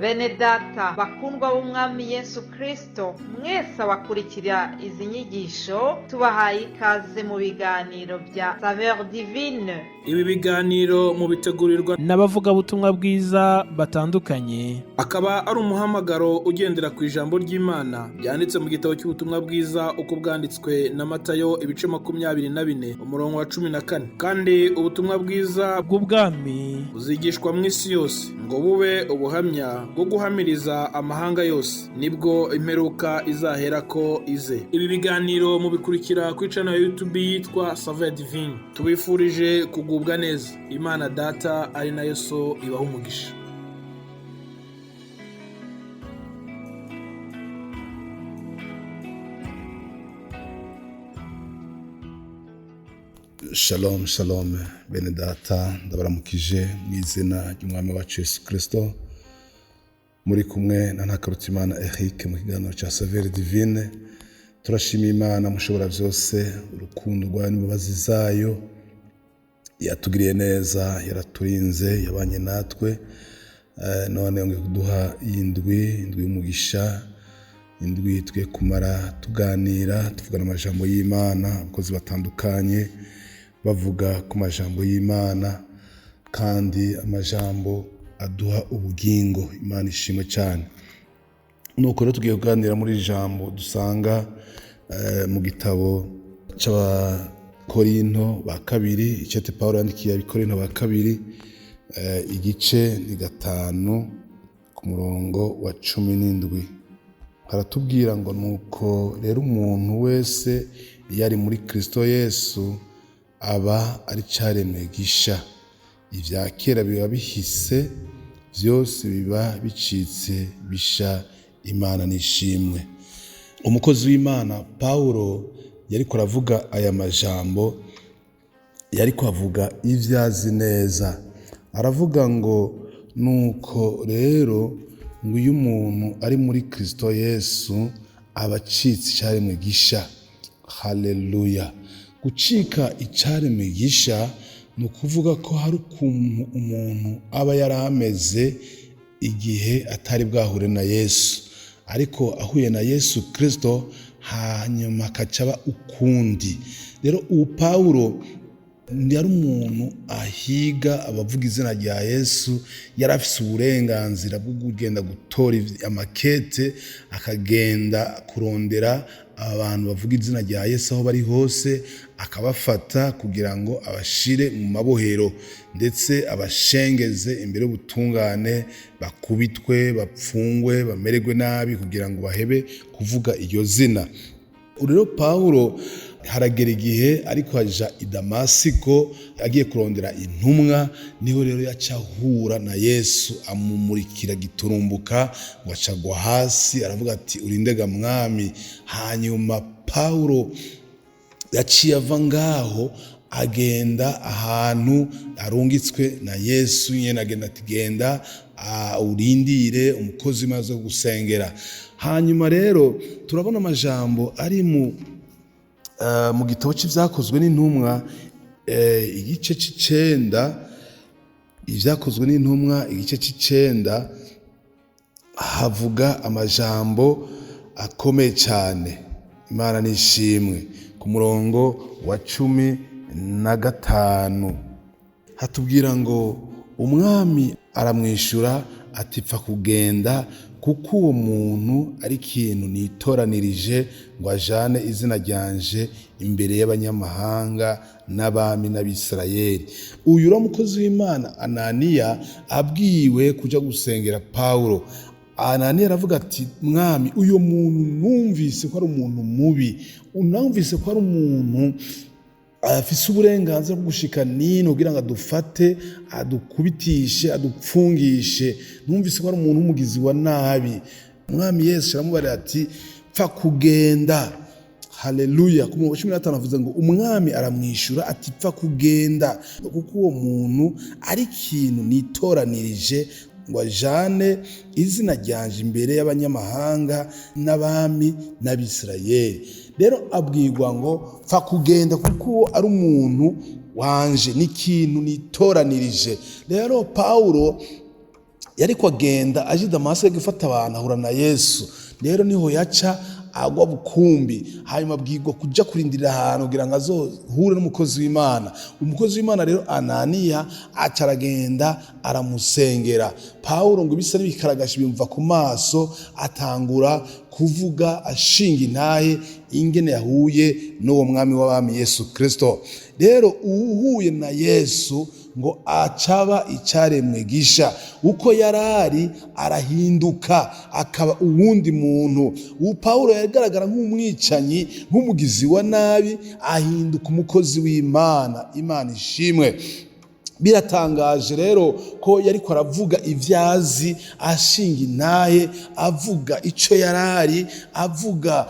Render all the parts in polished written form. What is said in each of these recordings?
Bene data bakundwa b'umwami Yesu Kristo, mwese abakurikira izi nyigisho tubahaye ikaze mu biganiro bya SAVEUR DIVINE. Ibi biganiro mu bitegurirwa n'abavuga butumwa bwiza batandukanye, akaba ari umuhamagaro ugendera ku ijambo ry'Imana byanditse mu gitabo cy'ubutumwa bwiza uko bwanditswe na Matayo ibice 24 umurongo wa 14. Kandi ubutumwa bwiza bw'ubwami buzigishwa mu isi yose ngo bube ubuhamya bwo guhamiriza amahanga yose, nibwo imperuka izaherako ize. Ibi biganiro mubikurikira ku channel ya YouTube yitwa SAVEUR DIVINE. Tubifurije kugubwa neza. Imana Data ari na Yesu ibaho umugisha. Shalom shalom bene data, ndabaramukije mu izina ry'umwami wacu Yesu Kristo. Muri kumwe na Ntakarutimana Eric mu kiganiro cya SAVEUR DIVINE. Turashima Imana mushobora byose, urukundo rwayo n'imbabazi zayo, yatugiriye neza, yaraturinze, yabanye natwe, none yongeye kuduha indwi y'umugisha, indwi twe kumara tuganira tuvugana amajambo y'Imana. Abakozi batandukanye bavuga ku majambo y'Imana, kandi amajambo aduha ubugingo. Imana ishimwe cyane. Nuko rero tugiye kuganira muri jambo dusanga mu gitabo cy'Abakorinto ba kabiri, icete Paulo yandikiye Abakorinto ba kabiri, igice ni 5 ku murongo wa 17. Haratubwira ngo nuko rero umuntu wese yari muri Kristo Yesu aba ari icaremwe gisha. Ibya kera biba bihise, byose biba bicitse bisha. Imana nishimwe. Umukozi w'Imana Paulo yari kuravuga aya majambo, yari kwavuga ivyazi neza. Aravuga ngo nuko rero ngo uyu muntu ari muri Kristo Yesu abacitse icaremwe gisha. Haleluya. Gucika icaremwe gisha ni ukuvuga ko hari ukuntu umuntu aba yarameze igihe atari bwahure na Yesu, ariko ahuye na Yesu Kristo hanyuma akacaba ukundi. Rero ubu Paulo yari umuntu ahiga abavuga izina rya Yesu, yari afise uburenganzira bwo kugenda gutora amakete, akagenda kurondera abantu bavuga izina rya Yesu aho bari hose, akabafata kugira ngo abashire mu mabohero, ndetse abashengeze imbere y'ubutungane, bakubitwe, bapfungwe, bamererwe nabi kugira ngo bahebe kuvuga iryo zina. Rero Paulo haragera igihe ariko aja i Damasiko agiye kurondera intumwa, niho rero yacahura na Yesu amumurikira giturumbuka, ngo acagwa hasi aravuga ati urindega mwami. Hanyuma Paulo yaciye ava ngaho agenda ahantu arungitswe na Yesu, nyene agenda ati genda urindire umukozi maze gusengera. Hanyuma rero turabona amajambo ari mu gitabo cy'ivyakozwe n'intumwa, igice c'9, ivyakozwe n'intumwa igice c'9, havuga amajambo akomeye cyane. Imana nishimwe. Ku murongo wa 15 hatubwira ngo umwami aramwishura ati pfa kugenda, kuko uwo muntu ari ikintu nitoranirije ngo ajane izina ryanje imbere y'abanyamahanga n'abami n'Abisirayeli. Uyu uri umukozi w'Imana Ananiya abwiwe kuja gusengera Paulo. Ananiya aravuga ati mwami, uyo muntu numvise ko ari umuntu mubi, unamvise ko ari umuntu afise uburenganzira bwo gushika nino kugira ngo adufate, adukubitishe, adupfungishe. Numvise ko ari umuntu w'umugizi wa nabi. Mwami Yesu aramubarira ati pfa kugenda. Haleluya. Ku murongo wa 15 avuze ngo umwami aramwishura ati pfa kugenda, kuko uwo muntu ari ikintu nitoranirije ngo ajane izina ryanje imbere y'abanyamahanga n'abami n'Abisirayeli. Rero abwirwa ngo pfa kugenda kuko ari umuntu wanje, n'ikintu nitoranirije. Rero Paulo yariko agenda aje Damasiko gufata abantu ahura na Yesu. Rero niho yaca agwa bukumbi, hanyuma abwirwa kuja kurindirira ahantu kugira ngo azohure n'umukozi w'Imana. Umukozi w'Imana rero Ananiya aca aragenda aramusengera. Pawulo ngo ibisa n'ibikaragasha bimva ku maso, atangura kuvuga ashinga intahe ingene yahuye n'uwo mwami w'abami Yesu Kristo. Rero uwuhuye na Yesu ngo acaba icaremwe gisha, uko yarari arahinduka akaba uwundi muntu. Pawulo yagaragara nk'umwicanyi, nk'umugizi wa nabi, ahinduka umukozi w'Imana. Imana ishimwe. Biratangaje rero ko yariko aravuga ivyazi, ashinga intahe, avuga ico yarari, avuga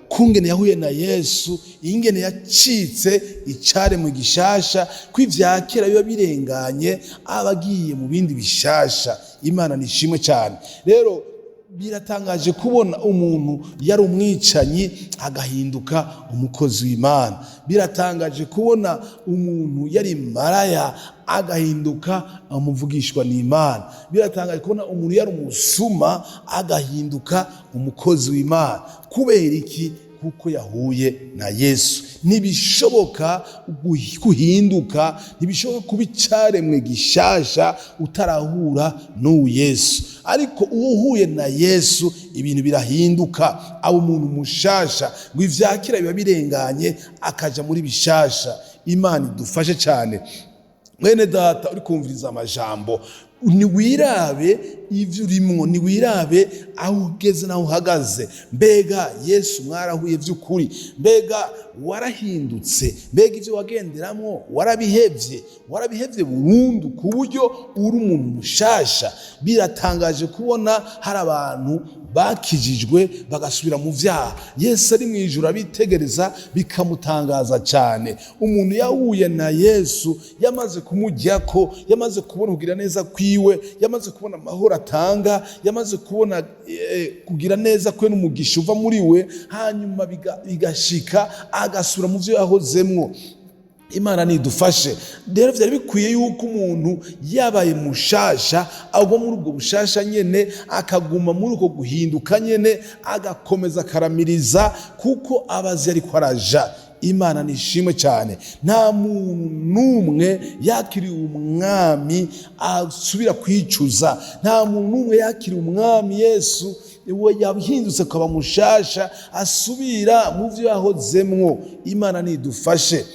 kungene yahuye na Yesu, ingene yacitse icaremwe gishasha, ko ivyakera biba birenganye abagiye mu bindi bishasha. Imana nishimwe cyane. Rero biratangaje kubona umuntu yari umwicanyi agahinduka umukozi w'Imana. Biratangaje kubona umuntu yari maraya agahinduka amuvugishwa n'Imana. Biratangaje kubona umuntu yari umusuma agahinduka umukozi w'Imana. Kubera iki? Kuko yahuye na Yesu. Ntibishoboka guhinduka, ntibishoboka kuba icaremwe gishasha utarahura n'uwo Yesu. Ariko uwuhuye na Yesu ibintu birahinduka, aba umuntu mushasha, ngo ivyakira biba birenganye akaja muri bishasha. Imana idufashe cyane. Mwene data uri kumviriza amajambo, niwirabe ivyo urimwo, niwirabe aho ugeze naho uhagaze. Mbega Yesu mwarahuye vy'ukuri? Mbega warahindutse? Mbega ivyo wagenderamwo warabihevye burundu ku buryo uri umuntu mushasha? Biratangaje kubona hari abantu bakijijwe bagasubira mu vyaha. Yesu ari mwijuru abitegereza bikamutangaza cyane. Umuntu yahuye na Yesu yamaze kumujyako, yamaze kubona kugira neza kwiwe, yamaze kubona amahoro atanga, yamaze kubona kugira neza kwe n'umugisha uva muri we, hanyuma bigashika agasura mu vyo yahozemwo. Imana nidufashe. Rero vyari bikwiye yuko umuntu yabaye mushasha agwa muri ubwo bushasha nyene, akaguma muri uko guhinduka nyene, agakomeza akaramiriza kuko abazi ariko araja. Imana nishimwe cyane. Nta muntu numwe yakiriye umwami asubira kwicuza. Nta muntu numwe yakiriye umwami Yesu we yahindutse akaba mushasha asubira mu vyo yahozemwo. Imana nidufashe.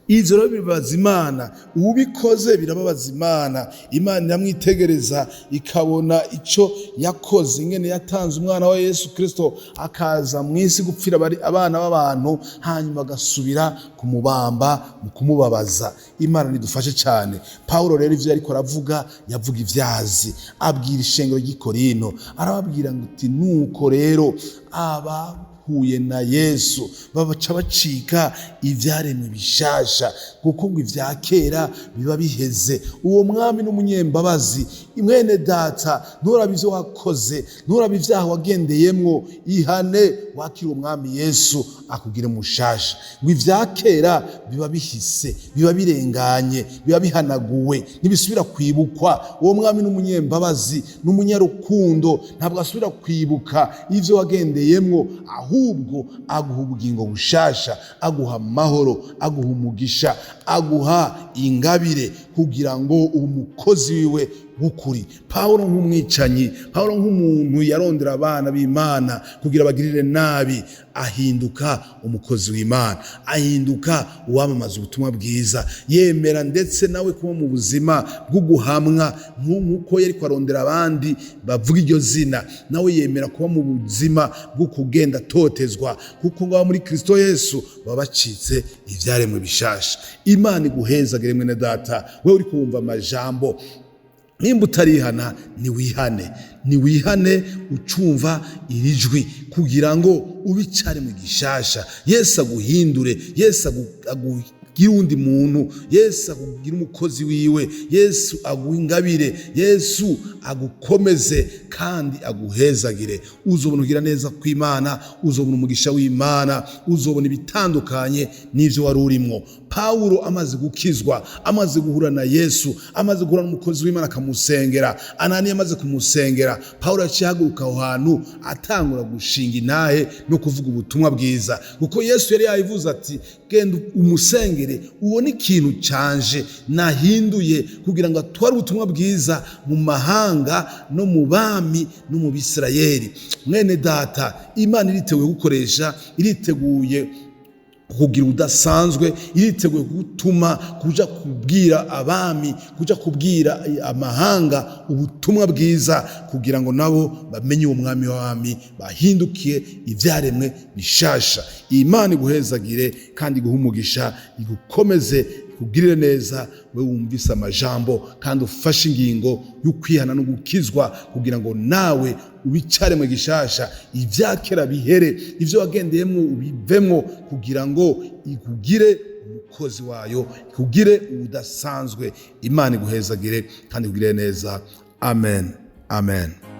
Ivyo rero bibabaza Imana, ubikoze birababaza Imana. Imana iramwitegereza ikabona ico yakoze, ingene yatanze umwana wa Yesu Kristo akaza mw'isi gupfira abana b'abantu, hanyuma agasubira kumubamba mu kumubabaza. Imana nidufashe cyane. Pawulo rero ivyo yariko aravuga, yavuga ivyazi, abwira ishengero ry'i Korinto, arababwira ngo uti nuko rero abahuye na Yesu babaca bacika ivyaremwe bishasha, kuko ngo ivya kera biba biheze. Uwo mwami n'umunyembabazi. Mwene data, nturaba ivyo wakoze, nturaba ivyaha wagendeyemwo, ihane wakira umwami Yesu akugire mushasha. Ngo ivya kera biba bihise, biba birenganye, biba bihanaguwe, ntibisubira kwibukwa. Uwo mwami n'umunyembabazi, n'umunyarukundo, ntabwo asubira kwibuka ivyo wagendeyemwo, ahubwo aguha ubugingo bushasha, aguha amahoro, aguha umugisha, aguha ingabire kugira ngo umukozi wiwe w'ukuri. Pawulo nk'umwicanyi, Pawulo nk'umuntu yarondera abana b'Imana kugira bagirire nabi, ahinduka umukozi w'Imana, ahinduka uwamamaza ubutumwa bwiza, yemera ndetse nawe kuba mu buzima bwo guhamwa nk'uko yari kwarondera abandi bavuga iryo zina, nawe yemera kuba mu buzima bwo kugenda totezwa, kuko ngo muri Kristo Yesu baba bacitse ivyaremwe bishasha. Imana iguhezagire mwene data, wewe uri kumva amajambo. Nimba utarihana niwihane ucumva irijwi kugira ngo ubicare mu gishasha. Yesu aguhindure, Yesu akugire undi muntu, Yesu akugire umukozi wiwe, Yesu aguha ingabire, Yesu agukomeze kandi aguhezagire. Uzobona ugira neza kw'Imana, uzobona umugisha w'Imana, uzobona ibitandukanye n'ivyo wari urimo. Pawulo amaze gukizwa, amaze guhura na Yesu, amaze guhura n'umukozi w'Imana akamusengera, Ananiya amaze kumusengera, Pawulo yaciye ahaguruka aho hantu atangura gushinga intahe no kuvuga ubutumwa bwiza, kuko Yesu yari yayivuze ati genda umusengere ubone ikintu canje nahinduye kugira ngo atware ubutumwa bwiza mu mahanga no mu bami no mu Bisirayeli. Mwene data, Imana iriteguye gukoresha, iriteguye kugira udasanzwe, iriteguye gutuma kuja kubwira abami, kuja kubwira amahanga ubutumwa bwiza kugira ngo nabo bamenye uwo mwami w'abami, bahindukiye ivyaremwe bishasha. Imana iguhezagire kandi iguhe umugisha, igukomeze, ikugirire neza, we wumvise amajambo kandi ufashe ingingo y'ukwihana no gukizwa kugira ngo nawe ubicaremwe gishasha, ivyakera bihere, ivyo wagendeyemwo ubivemwo kugira ngo ikugire umukozi wayo, ikugire udasanzwe. Imana iguhezagire kandi ikugirire neza. Amen. Amen.